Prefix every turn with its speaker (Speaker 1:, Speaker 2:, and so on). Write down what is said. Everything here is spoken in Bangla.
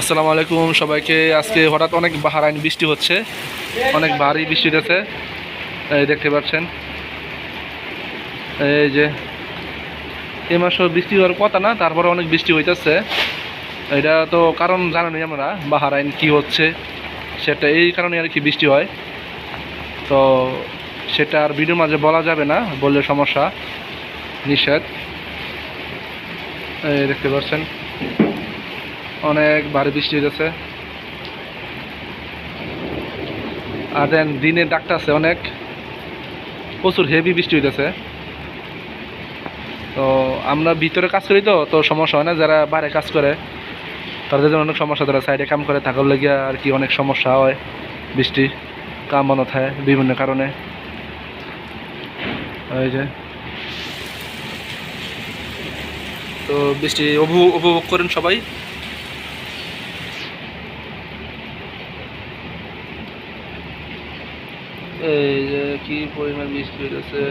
Speaker 1: আসসালামু আলাইকুম সবাইকে। আজকে হঠাৎ অনেক বাহারাইন বৃষ্টি হচ্ছে, অনেক ভারী বৃষ্টি হচ্ছে। এই দেখতে পাচ্ছেন, এই যে এই মাসে বৃষ্টি হওয়ার কথা না, তারপরে অনেক বৃষ্টি হইতেছে। এটা তো কারণ জানেনই আমরা, বাহারাইন কি হচ্ছে সেটা এই কারণে আর কি বৃষ্টি হয়। তো সেটা আর ভিডিওর মাঝে বলা যাবে না, বললে সমস্যা, নিষেধ। এই দেখতে পাচ্ছেন অনেক ভারী বৃষ্টি হইতেছে। আর দেন দিনে ডাকটা আছে, অনেক প্রচুর হেভি বৃষ্টি হইতেছে। তো আমরা ভিতরে কাজ করি, তো সমস্যা হয় না। যারা বাইরে কাজ করে তাদের জন্য অনেক সমস্যা, তারা সাইডে কাম করে থাকার লেগে আর কি অনেক সমস্যা হয়। বৃষ্টি কাম বন্ধ থাকে বিভিন্ন কারণে। এই যে তো বৃষ্টি উপভোগ করেন সবাই। এই যে কি পরিমাণ বৃষ্টি হইতেছে।